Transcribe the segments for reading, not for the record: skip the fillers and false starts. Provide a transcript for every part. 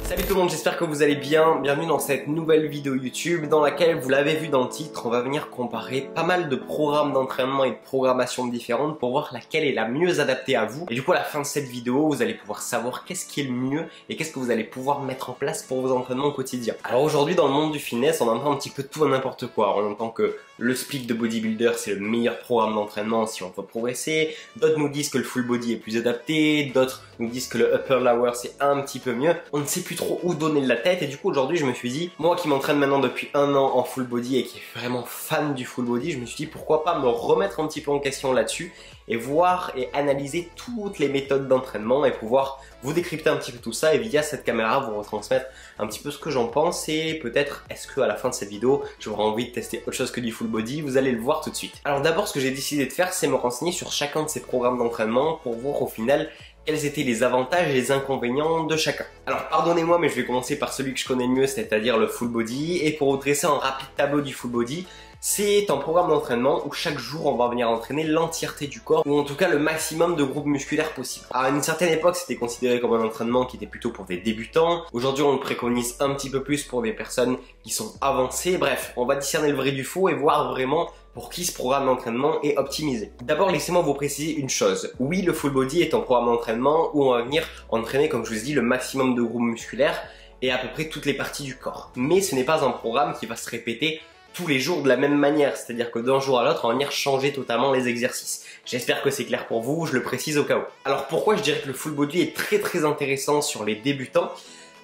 Salut tout le monde, j'espère que vous allez bien. Bienvenue dans cette nouvelle vidéo YouTube dans laquelle, vous l'avez vu dans le titre, on va venir comparer pas mal de programmes d'entraînement et de programmation différentes pour voir laquelle est la mieux adaptée à vous. Et du coup à la fin de cette vidéo, vous allez pouvoir savoir qu'est-ce qui est le mieux et qu'est-ce que vous allez pouvoir mettre en place pour vos entraînements au quotidien. Alors aujourd'hui dans le monde du fitness, on entend un petit peu tout et n'importe quoi. On entend que le split de bodybuilder c'est le meilleur programme d'entraînement si on veut progresser. D'autres nous disent que le full body est plus adapté. D'autres nous disent que le upper lower c'est un petit peu mieux. On ne sait plus trop où donner de la tête et du coup aujourd'hui je me suis dit, moi qui m'entraîne maintenant depuis 1 an en full body et qui est vraiment fan du full body, je me suis dit pourquoi pas me remettre un petit peu en question là-dessus et voir et analyser toutes les méthodes d'entraînement et pouvoir vous décrypter un petit peu tout ça et via cette caméra vous retransmettre un petit peu ce que j'en pense et peut-être est-ce que à la fin de cette vidéo j'aurai envie de tester autre chose que du full body. Vous allez le voir tout de suite. Alors d'abord ce que j'ai décidé de faire c'est me renseigner sur chacun de ces programmes d'entraînement pour voir au final quels étaient les avantages et les inconvénients de chacun. Alors pardonnez-moi mais je vais commencer par celui que je connais le mieux, c'est-à-dire le full body, et pour vous dresser un rapide tableau du full body, c'est un programme d'entraînement où chaque jour on va venir entraîner l'entièreté du corps ou en tout cas le maximum de groupes musculaires possible. À une certaine époque c'était considéré comme un entraînement qui était plutôt pour des débutants. Aujourd'hui on le préconise un petit peu plus pour des personnes qui sont avancées. Bref, on va discerner le vrai du faux et voir vraiment pour qui ce programme d'entraînement est optimisé. D'abord laissez-moi vous préciser une chose. Oui, le full body est un programme d'entraînement où on va venir entraîner, comme je vous ai dit, le maximum de groupes musculaires et à peu près toutes les parties du corps. Mais ce n'est pas un programme qui va se répéter tous les jours de la même manière, c'est-à-dire que d'un jour à l'autre on va venir changer totalement les exercices. J'espère que c'est clair pour vous, je le précise au cas où. Alors pourquoi je dirais que le full body est très intéressant sur les débutants?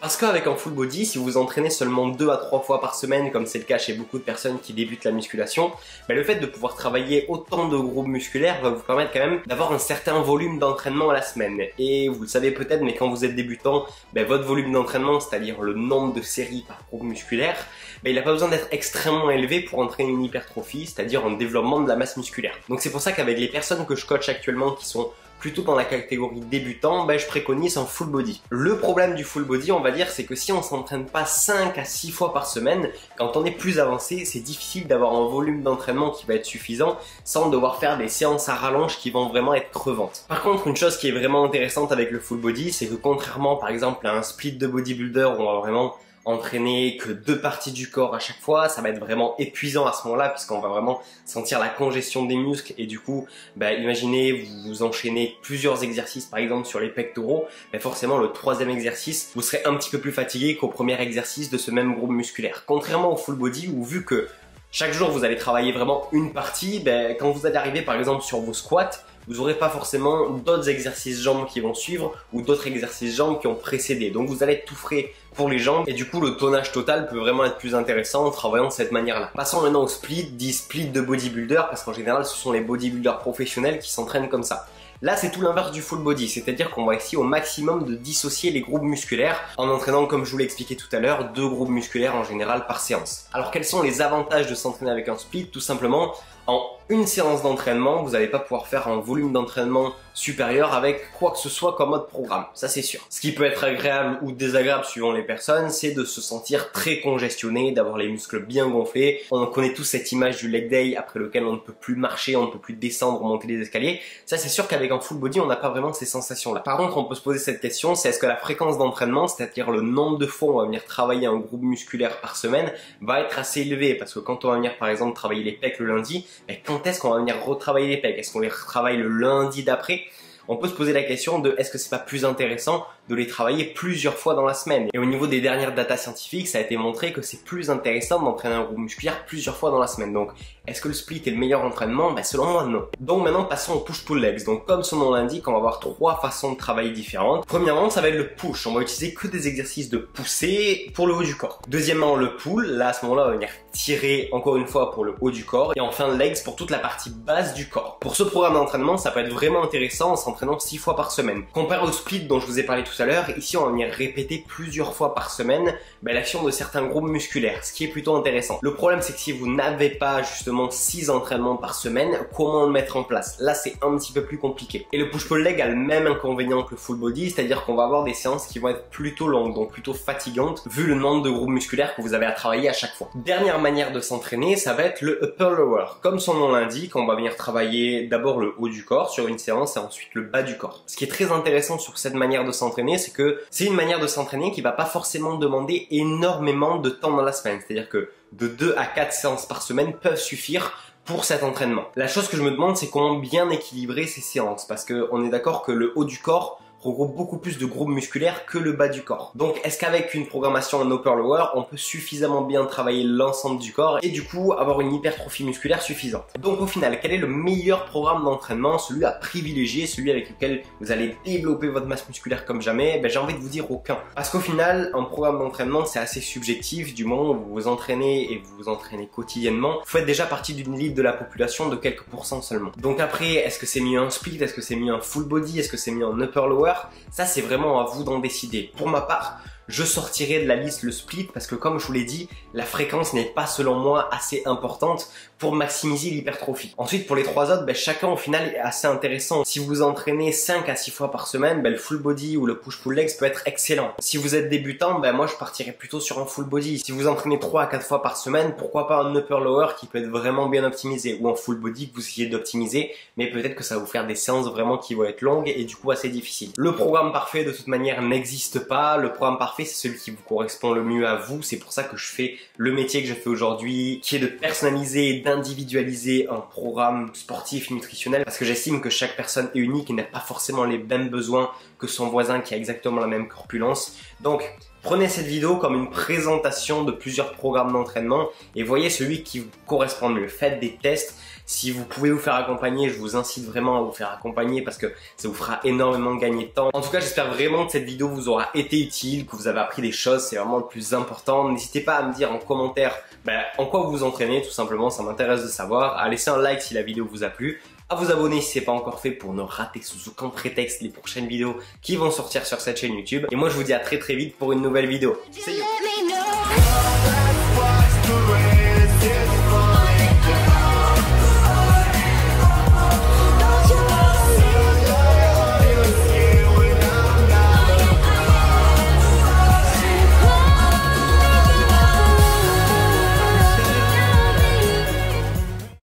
Parce qu'avec un full body, si vous vous entraînez seulement 2 à 3 fois par semaine, comme c'est le cas chez beaucoup de personnes qui débutent la musculation, le fait de pouvoir travailler autant de groupes musculaires va vous permettre quand même d'avoir un certain volume d'entraînement à la semaine. Et vous le savez peut-être, mais quand vous êtes débutant, votre volume d'entraînement, c'est-à-dire le nombre de séries par groupe musculaire, il n'a pas besoin d'être extrêmement élevé pour entraîner une hypertrophie, c'est-à-dire un développement de la masse musculaire. Donc c'est pour ça qu'avec les personnes que je coach actuellement qui sont plutôt dans la catégorie débutant, je préconise un full body. Le problème du full body, on va dire, c'est que si on s'entraîne pas 5 à 6 fois par semaine, quand on est plus avancé, c'est difficile d'avoir un volume d'entraînement qui va être suffisant sans devoir faire des séances à rallonge qui vont vraiment être crevantes. Par contre, une chose qui est vraiment intéressante avec le full body, c'est que contrairement par exemple à un split de bodybuilder où on va vraiment entraîner que 2 parties du corps à chaque fois, ça va être vraiment épuisant à ce moment-là puisqu'on va vraiment sentir la congestion des muscles et du coup, imaginez vous enchaînez plusieurs exercices par exemple sur les pectoraux, forcément le 3e exercice, vous serez un petit peu plus fatigué qu'au premier exercice de ce même groupe musculaire. Contrairement au full body où vu que chaque jour vous allez travailler vraiment une partie, quand vous allez arriver par exemple sur vos squats, vous n'aurez pas forcément d'autres exercices jambes qui vont suivre ou d'autres exercices jambes qui ont précédé. Donc vous allez être tout frais pour les jambes et du coup le tonnage total peut vraiment être plus intéressant en travaillant de cette manière-là. Passons maintenant au split, dit split de bodybuilder parce qu'en général ce sont les bodybuilders professionnels qui s'entraînent comme ça. Là, c'est tout l'inverse du full body, c'est-à-dire qu'on va essayer au maximum de dissocier les groupes musculaires en entraînant, comme je vous l'ai expliqué tout à l'heure, 2 groupes musculaires en général par séance. Alors, quels sont les avantages de s'entraîner avec un split? Tout simplement, en une séance d'entraînement, vous n'allez pas pouvoir faire un volume d'entraînement supérieur avec quoi que ce soit comme autre programme, ça c'est sûr. Ce qui peut être agréable ou désagréable suivant les personnes, c'est de se sentir très congestionné, d'avoir les muscles bien gonflés. On connaît tous cette image du leg day après lequel on ne peut plus marcher, on ne peut plus descendre, monter les escaliers. Ça c'est sûr qu'avec un full body, on n'a pas vraiment ces sensations-là. Par contre, on peut se poser cette question, c'est est-ce que la fréquence d'entraînement, c'est-à-dire le nombre de fois où on va venir travailler un groupe musculaire par semaine, va être assez élevé? Parce que quand on va venir par exemple travailler les pecs le lundi, quand est-ce qu'on va venir retravailler les pecs? Est-ce qu'on les retravaille le lundi d'après? On peut se poser la question de est-ce que c'est pas plus intéressant de les travailler plusieurs fois dans la semaine? Et au niveau des dernières datas scientifiques, ça a été montré que c'est plus intéressant d'entraîner un groupe musculaire plusieurs fois dans la semaine. Donc, est-ce que le split est le meilleur entraînement? Selon moi, non. Donc maintenant, passons au push-pull legs. Donc, comme son nom l'indique, on va avoir 3 façons de travailler différentes. Premièrement, ça va être le push. On va utiliser que des exercices de poussée pour le haut du corps. Deuxièmement, le pull. Là, à ce moment-là, on va venir tirer encore une fois pour le haut du corps. Et enfin, le legs pour toute la partie basse du corps. Pour ce programme d'entraînement, ça peut être vraiment intéressant en s'entraînant 6 fois par semaine. Comparé au split dont je vous ai parlé tout à l'heure, ici on va venir répéter plusieurs fois par semaine l'action de certains groupes musculaires, ce qui est plutôt intéressant. Le problème c'est que si vous n'avez pas justement justement 6 entraînements par semaine, comment le mettre en place? Là, c'est un petit peu plus compliqué. Et le push-pull leg a le même inconvénient que le full body, c'est-à-dire qu'on va avoir des séances qui vont être plutôt longues, donc plutôt fatigantes, vu le nombre de groupes musculaires que vous avez à travailler à chaque fois. Dernière manière de s'entraîner, ça va être le upper lower. Comme son nom l'indique, on va venir travailler d'abord le haut du corps sur une séance et ensuite le bas du corps. Ce qui est très intéressant sur cette manière de s'entraîner, c'est que c'est une manière de s'entraîner qui va pas forcément demander énormément de temps dans la semaine. C'est-à-dire que de 2 à 4 séances par semaine peuvent suffire pour cet entraînement. La chose que je me demande, c'est comment bien équilibrer ces séances, parce que on est d'accord que le haut du corps regroupe beaucoup plus de groupes musculaires que le bas du corps. Donc est-ce qu'avec une programmation en upper lower, on peut suffisamment bien travailler l'ensemble du corps et du coup avoir une hypertrophie musculaire suffisante? Donc au final, quel est le meilleur programme d'entraînement, celui à privilégier, celui avec lequel vous allez développer votre masse musculaire comme jamais? J'ai envie de vous dire aucun. Parce qu'au final, un programme d'entraînement, c'est assez subjectif. Du moment où vous vous entraînez et vous vous entraînez quotidiennement, vous faites déjà partie d'une élite de la population de quelques pourcents seulement. Donc après, est-ce que c'est mieux un split? Est-ce que c'est mieux un full body? Est-ce que c'est mieux un upper lower? Ça, c'est vraiment à vous d'en décider. Pour ma part, je sortirai de la liste le split parce que comme je vous l'ai dit, la fréquence n'est pas selon moi assez importante pour maximiser l'hypertrophie. Ensuite, pour les 3 autres, chacun au final est assez intéressant. Si vous entraînez 5 à 6 fois par semaine, le full body ou le push-pull legs peut être excellent. Si vous êtes débutant, moi je partirais plutôt sur un full body. Si vous entraînez 3 à 4 fois par semaine, pourquoi pas un upper lower qui peut être vraiment bien optimisé ou un full body que vous essayez d'optimiser, mais peut-être que ça va vous faire des séances vraiment qui vont être longues et du coup assez difficiles. Le programme parfait de toute manière n'existe pas. Le programme parfait, c'est celui qui vous correspond le mieux à vous. C'est pour ça que je fais le métier que je fais aujourd'hui, qui est de personnaliser et d'individualiser un programme sportif nutritionnel, parce que j'estime que chaque personne est unique et n'a pas forcément les mêmes besoins que son voisin qui a exactement la même corpulence. Donc, prenez cette vidéo comme une présentation de plusieurs programmes d'entraînement et voyez celui qui vous correspond le mieux. Faites des tests. Si vous pouvez vous faire accompagner, je vous incite vraiment à vous faire accompagner parce que ça vous fera énormément gagner de temps. En tout cas, j'espère vraiment que cette vidéo vous aura été utile, que vous avez appris des choses, c'est vraiment le plus important. N'hésitez pas à me dire en commentaire en quoi vous vous entraînez, tout simplement, ça m'intéresse de savoir. À laisser un like si la vidéo vous a plu, à vous abonner si ce n'est pas encore fait pour ne rater sous aucun prétexte les prochaines vidéos qui vont sortir sur cette chaîne YouTube. Et moi, je vous dis à très vite pour une nouvelle vidéo. See you.